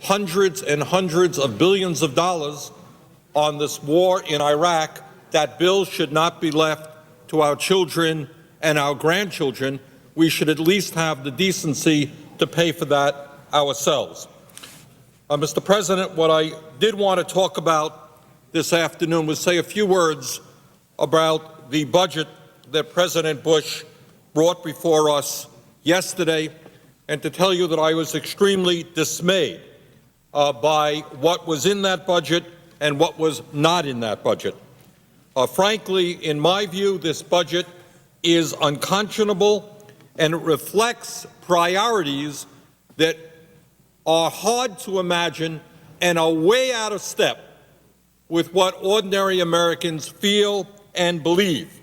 hundreds and hundreds of billions of dollars on this war in Iraq, that bill should not be left to our children and our grandchildren. We should at least have the decency to pay for that ourselves. Mr. President, what I did want to talk about this afternoon was say a few words about the budget that President Bush brought before us yesterday, and to tell you that I was extremely dismayed by what was in that budget and what was not in that budget. Frankly, in my view, this budget is unconscionable, and it reflects priorities that are hard to imagine and are way out of step with what ordinary Americans feel and believe.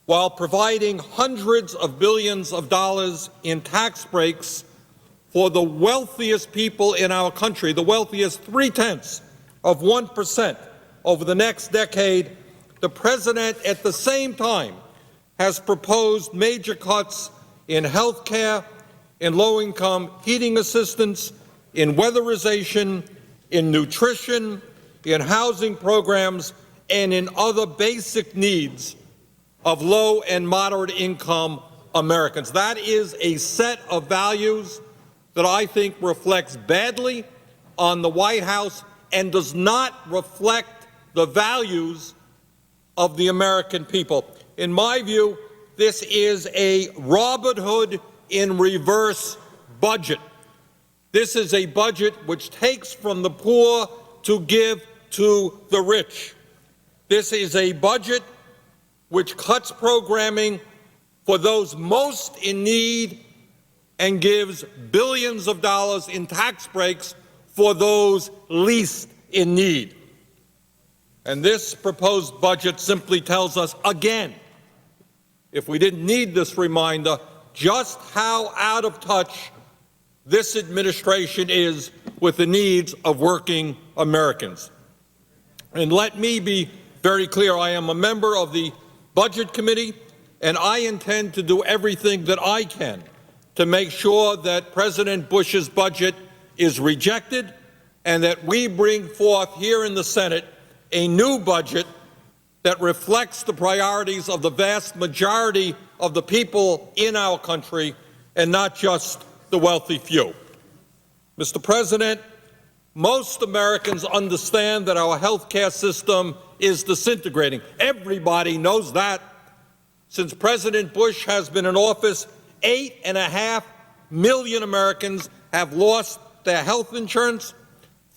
While providing hundreds of billions of dollars in tax breaks for the wealthiest people in our country, the wealthiest 0.3% over the next decade, the President at the same time has proposed major cuts in health care, in low-income heating assistance, in weatherization, in nutrition, in housing programs, and in other basic needs of low and moderate income Americans. That is a set of values that I think reflects badly on the White House and does not reflect the values of the American people. In my view, this is a Robin Hood in reverse budget. This is a budget which takes from the poor to give to the rich. This is a budget which cuts programming for those most in need and gives billions of dollars in tax breaks for those least in need. And this proposed budget simply tells us again, if we didn't need this reminder, just how out of touch this administration is with the needs of working Americans. And let me be very clear, I am a member of the Budget Committee, and I intend to do everything that I can to make sure that President Bush's budget is rejected and that we bring forth here in the Senate a new budget that reflects the priorities of the vast majority of the people in our country and not just the wealthy few. Mr. President, most Americans understand that our health care system is disintegrating. Everybody knows that. Since President Bush has been in office, 8.5 million Americans have lost their health insurance.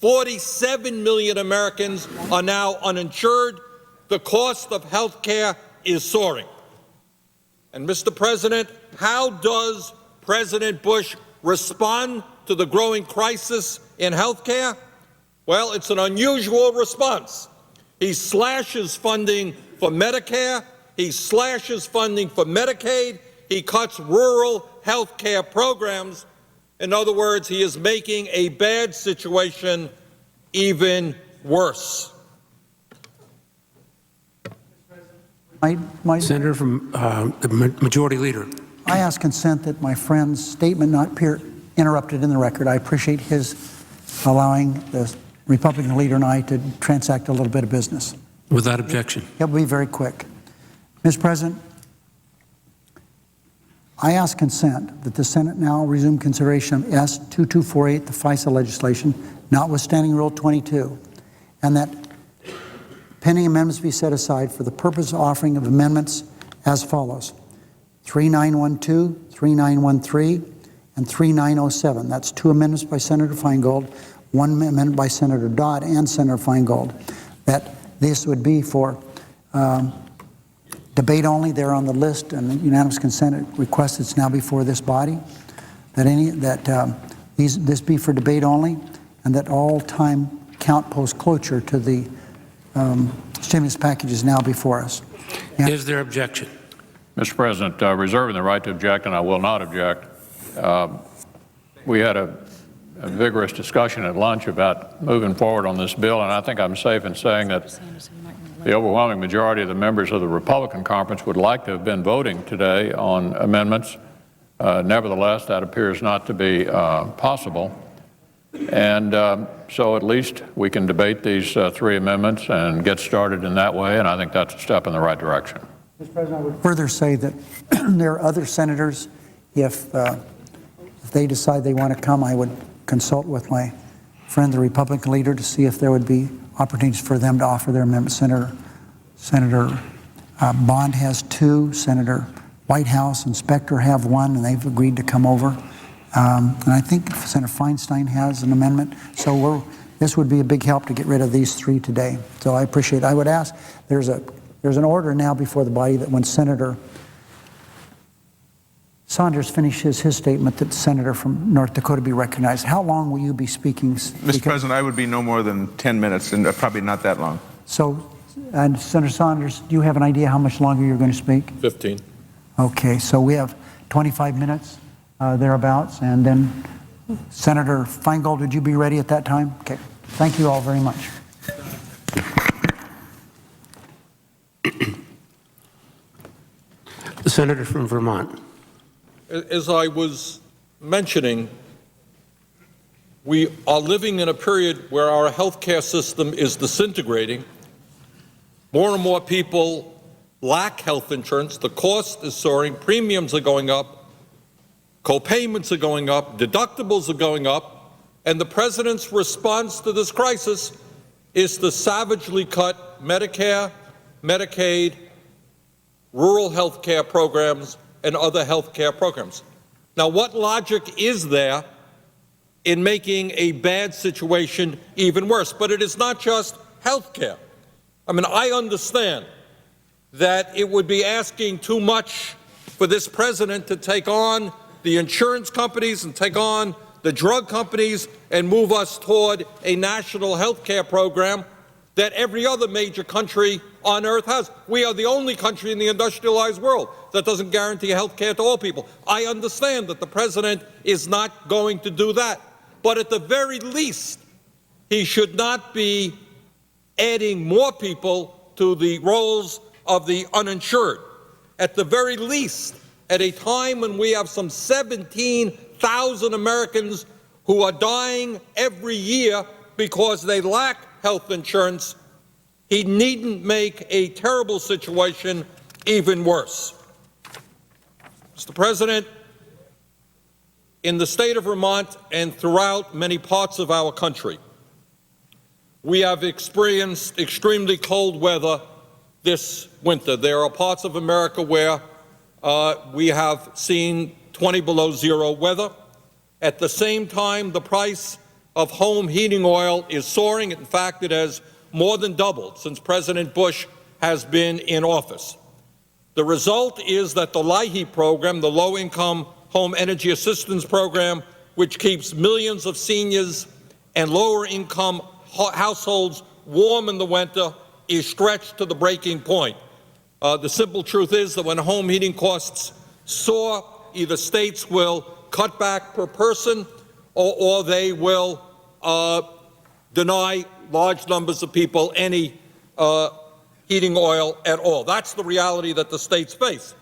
47 million Americans are now uninsured. The cost of health care is soaring. And Mr. President, how does President Bush respond to the growing crisis in health care? Well, it's an unusual response. He slashes funding for Medicare. He slashes funding for Medicaid. He cuts rural health care programs. In other words, he is making a bad situation even worse. Senator from the Majority Leader. I ask consent that my friend's statement not appear interrupted in the record. I appreciate his allowing the Republican leader and I to transact a little bit of business. Without objection. It will be very quick. Mr. President, I ask consent that the Senate now resume consideration of S-2248, the FISA legislation, notwithstanding Rule 22, and that pending amendments be set aside for the purpose of offering of amendments as follows: 3912, 3913, and 3907. That's 2 amendments by Senator Feingold, 1 amendment by Senator Dodd and Senator Feingold. That this would be for debate only. They're on the list, and unanimous consent request that's now before this body. That this be for debate only, and that all time count post cloture to the stimulus package is now before us. Is there objection? Mr. President, reserving the right to object, and I will not object. We had a vigorous discussion at lunch about moving forward on this bill, and I think I'm safe in saying that the overwhelming majority of the members of the Republican conference would like to have been voting today on amendments. Nevertheless, that appears not to be possible. And so at least we can debate these three amendments and get started in that way, and I think that's a step in the right direction. Mr. President, I would further say that there are other senators. If they decide they want to come, I would consult with my friend, the Republican leader, to see if there would be opportunities for them to offer their amendment. Senator Bond has two. Senator Whitehouse and Specter have one, and they've agreed to come over. And I think Senator Feinstein has an amendment. So this would be a big help to get rid of these three today. So I appreciate it. I would ask, there's an order now before the body that when Senator Saunders finishes his statement, that the senator from North Dakota be recognized. How long will you be speaking? Mr. President, I would be no more than 10 minutes, and probably not that long. So, and Senator Saunders, do you have an idea how much longer you're going to speak? 15. Okay, so we have 25 minutes, thereabouts, and then Senator Feingold, would you be ready at that time? Okay, thank you all very much. The senator from Vermont. As I was mentioning, we are living in a period where our healthcare system is disintegrating. More and more people lack health insurance. The cost is soaring. Premiums are going up. Co-payments are going up. Deductibles are going up. And the president's response to this crisis is to savagely cut Medicare, Medicaid, rural health care programs, and other health care programs. Now, what logic is there in making a bad situation even worse? But it is not just health care. I mean, I understand that it would be asking too much for this president to take on the insurance companies and take on the drug companies and move us toward a national health care program that every other major country on earth has. We are the only country in the industrialized world that doesn't guarantee health care to all people. I understand that the president is not going to do that. But at the very least, he should not be adding more people to the rolls of the uninsured. At the very least, at a time when we have some 17,000 Americans who are dying every year because they lack health insurance, he needn't make a terrible situation even worse. Mr. President, in the state of Vermont and throughout many parts of our country, we have experienced extremely cold weather this winter. There are parts of America where we have seen 20 below zero weather. At the same time, the price of home heating oil is soaring. In fact, it has more than doubled since President Bush has been in office. The result is that the LIHEAP program, the Low-Income Home Energy Assistance Program, which keeps millions of seniors and lower-income households warm in the winter, is stretched to the breaking point. The simple truth is that when home heating costs soar, either states will cut back per person or they will deny large numbers of people any heating oil at all. That's the reality that the states face.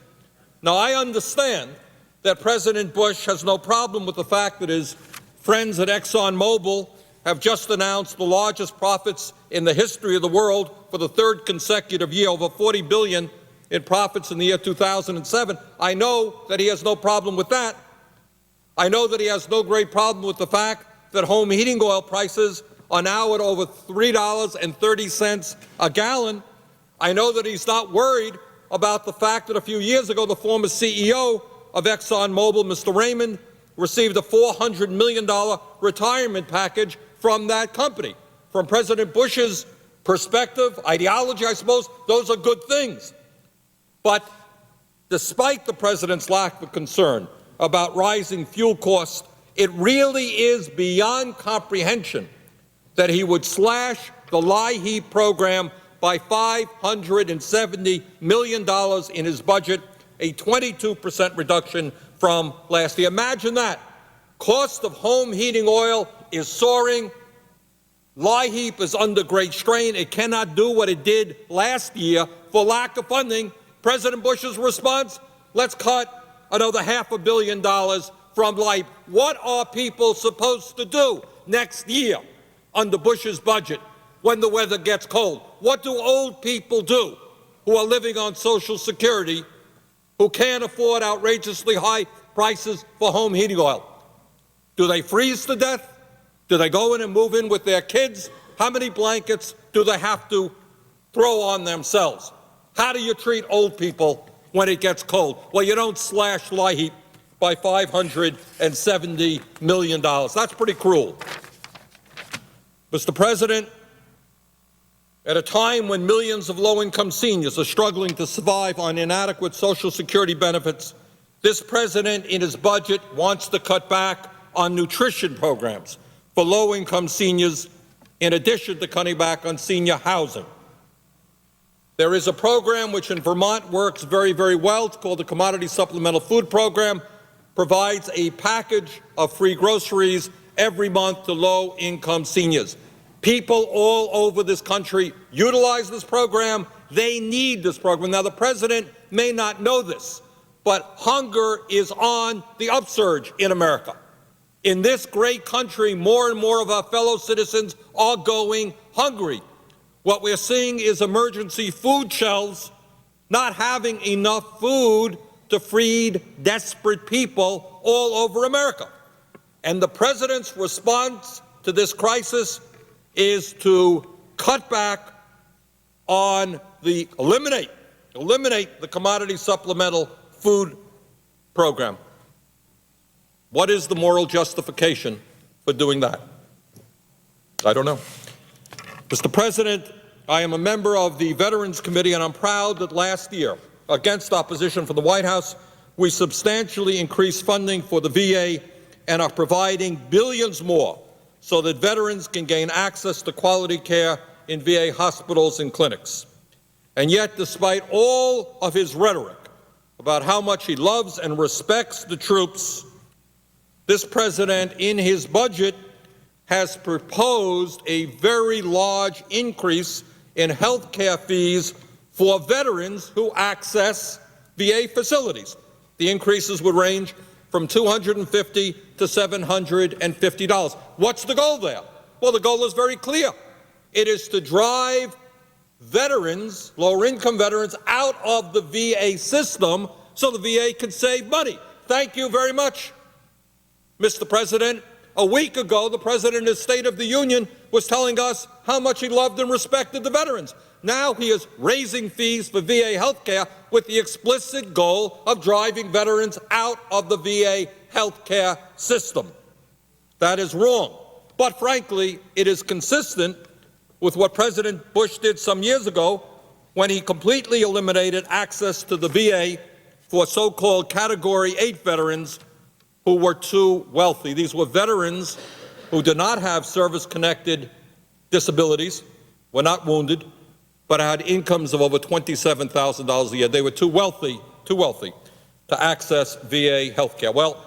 Now, I understand that President Bush has no problem with the fact that his friends at ExxonMobil have just announced the largest profits in the history of the world for the third consecutive year, over $40 billion in profits in the year 2007. I know that he has no problem with that. I know that he has no great problem with the fact that home heating oil prices are now at over $3.30 a gallon. I know that he's not worried about the fact that a few years ago, the former CEO of ExxonMobil, Mr. Raymond, received a $400 million retirement package from that company. From President Bush's perspective, ideology, I suppose, those are good things. But despite the president's lack of concern about rising fuel costs, it really is beyond comprehension that he would slash the LIHEAP program by $570 million in his budget, a 22% reduction from last year. Imagine that. Cost of home heating oil is soaring. LIHEAP is under great strain. It cannot do what it did last year for lack of funding. President Bush's response, let's cut another $500 million from life. What are people supposed to do next year under Bush's budget when the weather gets cold? What do old people do who are living on Social Security, who can't afford outrageously high prices for home heating oil? Do they freeze to death? Do they go in and move in with their kids? How many blankets do they have to throw on themselves? How do you treat old people when it gets cold? Well, you don't slash LIHEAP by $570 million. That's pretty cruel. Mr. President, at a time when millions of low-income seniors are struggling to survive on inadequate Social Security benefits, this president in his budget wants to cut back on nutrition programs for low-income seniors, in addition to cutting back on senior housing. There is a program which in Vermont works very, very well. It's called the Commodity Supplemental Food Program. Provides a package of free groceries every month to low-income seniors. People all over this country utilize this program. They need this program. Now, the president may not know this, but hunger is on the upsurge in America. In this great country, more and more of our fellow citizens are going hungry. What we're seeing is emergency food shelves not having enough food to feed desperate people all over America. And the president's response to this crisis is to cut back on eliminate the Commodity Supplemental Food Program. What is the moral justification for doing that? I don't know. Mr. President, I am a member of the Veterans Committee, and I'm proud that last year, against opposition from the White House, we substantially increased funding for the VA and are providing billions more so that veterans can gain access to quality care in VA hospitals and clinics. And yet, despite all of his rhetoric about how much he loves and respects the troops, this president, in his budget, has proposed a very large increase in health care fees for veterans who access VA facilities. The increases would range from $250 to $750. What's the goal there? Well, the goal is very clear. It is to drive veterans, lower-income veterans, out of the VA system so the VA can save money. Thank you very much, Mr. President. A week ago, the President in his State of the Union was telling us how much he loved and respected the veterans. Now he is raising fees for VA health care with the explicit goal of driving veterans out of the VA health care system. That is wrong. But frankly, it is consistent with what President Bush did some years ago when he completely eliminated access to the VA for so-called Category 8 veterans who were too wealthy. These were veterans who did not have service-connected disabilities, were not wounded, but had incomes of over $27,000 a year. They were too wealthy to access VA health care. Well,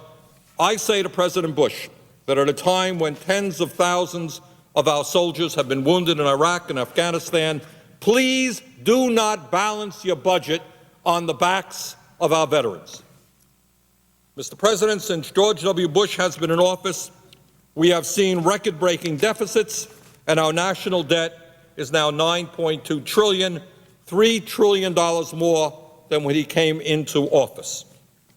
I say to President Bush that at a time when tens of thousands of our soldiers have been wounded in Iraq and Afghanistan, please do not balance your budget on the backs of our veterans. Mr. President, since George W. Bush has been in office, we have seen record-breaking deficits, and our national debt is now $9.2 trillion, $3 trillion more than when he came into office.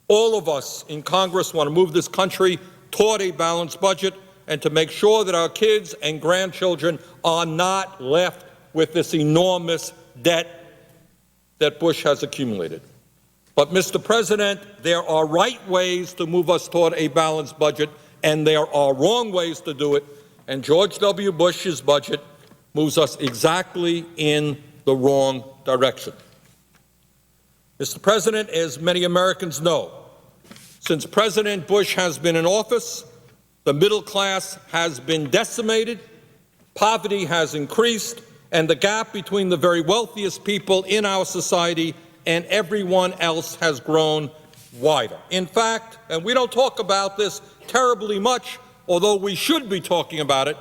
All of us in Congress want to move this country toward a balanced budget and to make sure that our kids and grandchildren are not left with this enormous debt that Bush has accumulated. But, Mr. President, there are right ways to move us toward a balanced budget, and there are wrong ways to do it, and George W. Bush's budget moves us exactly in the wrong direction. Mr. President, as many Americans know, since President Bush has been in office, the middle class has been decimated, poverty has increased, and the gap between the very wealthiest people in our society and everyone else has grown wider. In fact, and we don't talk about this terribly much, although we should be talking about it,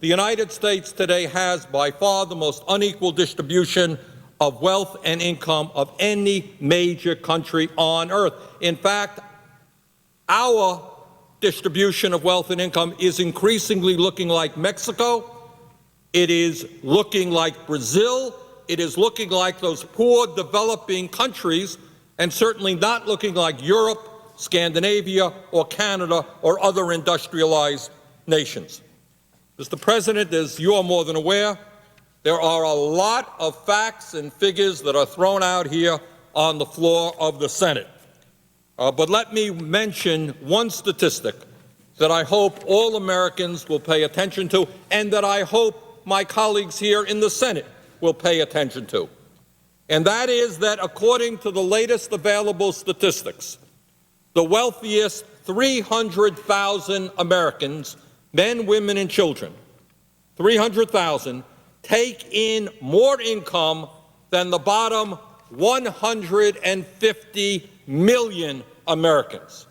the United States today has by far the most unequal distribution of wealth and income of any major country on earth. In fact, our distribution of wealth and income is increasingly looking like Mexico. It is looking like Brazil. It is looking like those poor developing countries, and certainly not looking like Europe, Scandinavia, or Canada, or other industrialized nations. Mr. President, as you are more than aware, there are a lot of facts and figures that are thrown out here on the floor of the Senate. But let me mention one statistic that I hope all Americans will pay attention to, and that I hope my colleagues here in the Senate will pay attention to. And that is that according to the latest available statistics, the wealthiest 300,000 Americans, men, women, and children, 300,000, take in more income than the bottom 150 million Americans.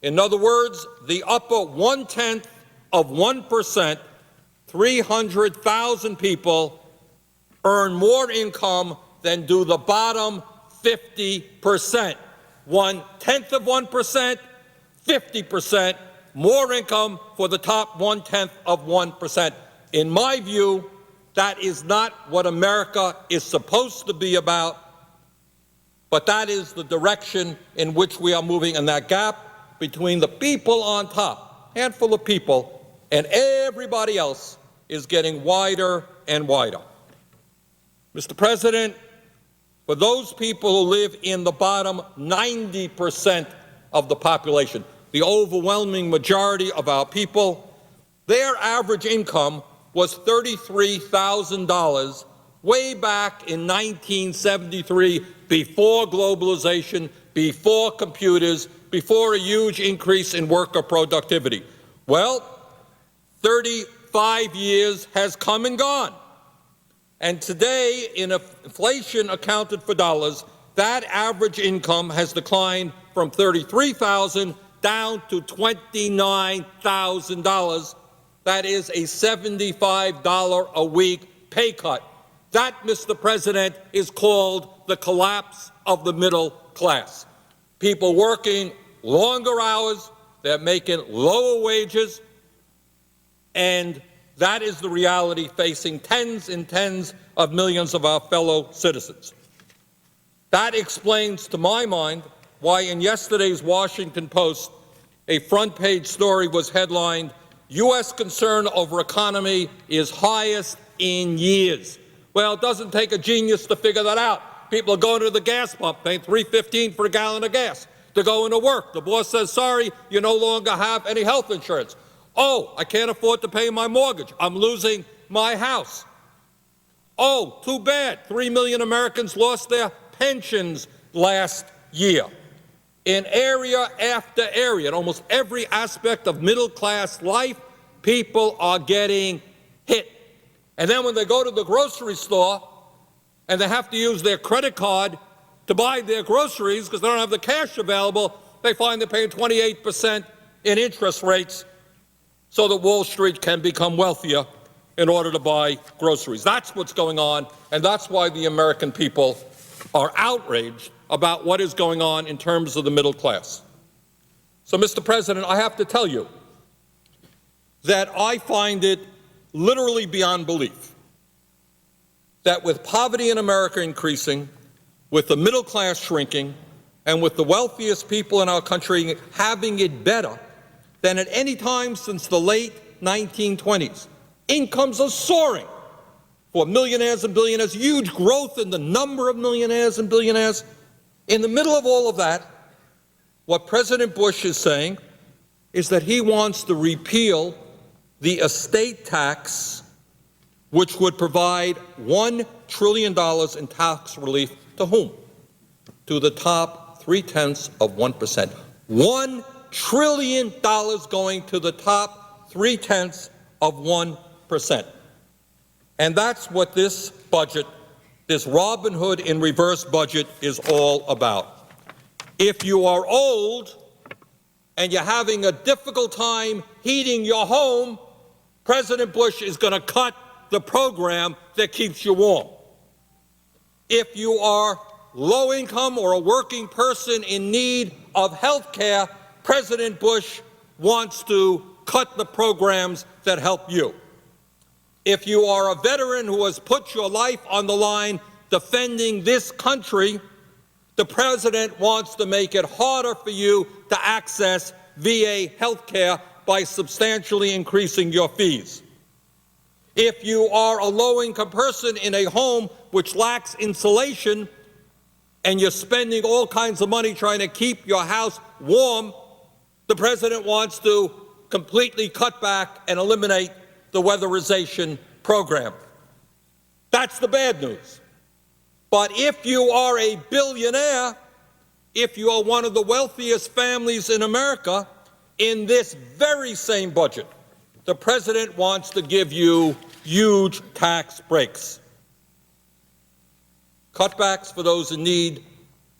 In other words, the upper 1/10 of 1%, 300,000 people, earn more income than do the bottom 50%. 1/10 of 1%, 50% more income for the top 1/10 of 1%. In my view, that is not what America is supposed to be about, but that is the direction in which we are moving, and that gap between the people on top, handful of people, and everybody else is getting wider and wider. Mr. President, for those people who live in the bottom 90% of the population, the overwhelming majority of our people, their average income was $33,000 way back in 1973, before globalization, before computers, before a huge increase in worker productivity. Well, 35 years has come and gone. And today, in inflation accounted for dollars, that average income has declined from $33,000 down to $29,000. That is a $75 a week pay cut. That, Mr. President, is called the collapse of the middle class. People working longer hours, they're making lower wages, and that is the reality facing tens and tens of millions of our fellow citizens. That explains, to my mind, why in yesterday's Washington Post, a front-page story was headlined, "U.S. concern over economy is highest in years." Well, it doesn't take a genius to figure that out. People are going to the gas pump, paying $3.15 for a gallon of gas. They're going to work. The boss says, sorry, you no longer have any health insurance. Oh, I can't afford to pay my mortgage. I'm losing my house. Oh, too bad. 3 million Americans lost their pensions last year. In area after area, in almost every aspect of middle-class life, people are getting hit. And then when they go to the grocery store and they have to use their credit card to buy their groceries because they don't have the cash available, they find they're paying 28% in interest rates so that Wall Street can become wealthier in order to buy groceries. That's what's going on, and that's why the American people are outraged about what is going on in terms of the middle class. So, Mr. President, I have to tell you that I find it literally beyond belief that with poverty in America increasing, with the middle class shrinking, and with the wealthiest people in our country having it better than at any time since the late 1920s, incomes are soaring for millionaires and billionaires, huge growth in the number of millionaires and billionaires. In the middle of all of that, what President Bush is saying is that he wants to repeal the estate tax, which would provide $1 trillion in tax relief to whom? To the top 0.3% of 1%. $1 trillion going to the top 0.3% of 1%. And that's what this budget, this Robin Hood in reverse budget, is all about. If you are old and you're having a difficult time heating your home, President Bush is going to cut the program that keeps you warm. If you are low income or a working person in need of health care, President Bush wants to cut the programs that help you. If you are a veteran who has put your life on the line defending this country, the president wants to make it harder for you to access VA health care by substantially increasing your fees. If you are a low-income person in a home which lacks insulation and you're spending all kinds of money trying to keep your house warm, the president wants to completely cut back and eliminate the weatherization program. That's the bad news. But if you are a billionaire, if you are one of the wealthiest families in America, in this very same budget, the president wants to give you huge tax breaks. Cutbacks for those in need,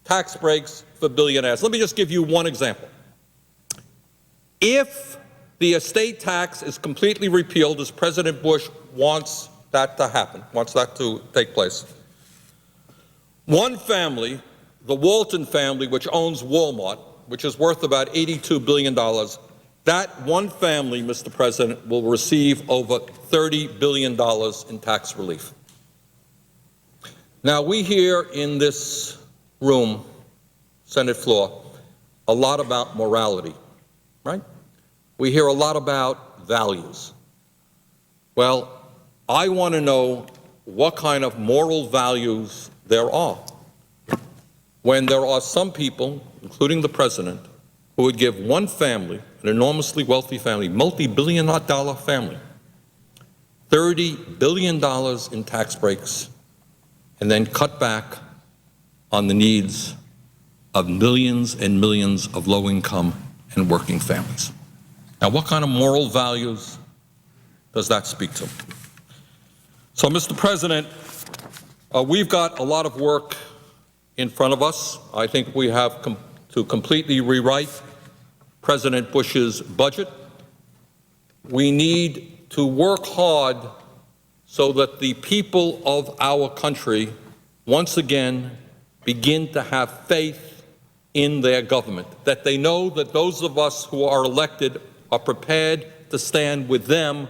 tax breaks for billionaires. Let me just give you one example. If the estate tax is completely repealed, as President Bush wants that to happen, wants that to take place, one family, the Walton family, which owns Walmart, which is worth about $82 billion, that one family, Mr. President, will receive over $30 billion in tax relief. Now, we hear in this room, Senate floor, a lot about morality, right? We hear a lot about values. Well, I want to know what kind of moral values there are when there are some people, including the president, who would give one family, an enormously wealthy family, multi-billion-dollar family, $30 billion in tax breaks, and then cut back on the needs of millions and millions of low-income and working families. Now, what kind of moral values does that speak to? So, Mr. President, we've got a lot of work in front of us. I think we have to completely rewrite President Bush's budget. We need to work hard so that the people of our country once again begin to have faith in their government, that they know that those of us who are elected are prepared to stand with them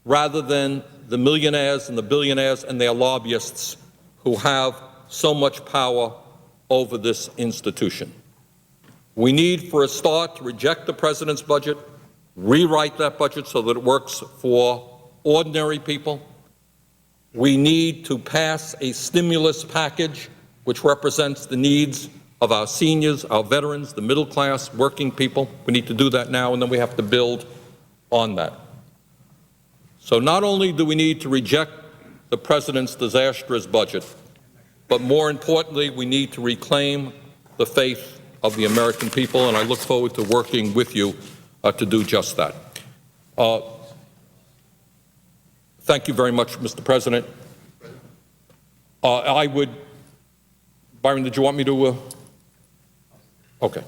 rather than the millionaires and the billionaires and their lobbyists who have so much power over this institution. We need, for a start, to reject the president's budget, rewrite that budget so that it works for ordinary people. We need to pass a stimulus package which represents the needs of our seniors, our veterans, the middle class, working people. We need to do that now, and then we have to build on that. So not only do we need to reject the president's disastrous budget, but more importantly, we need to reclaim the faith of the American people, and I look forward to working with you to do just that. Thank you very much, Mr. President. Byron, did you want me to? Okay.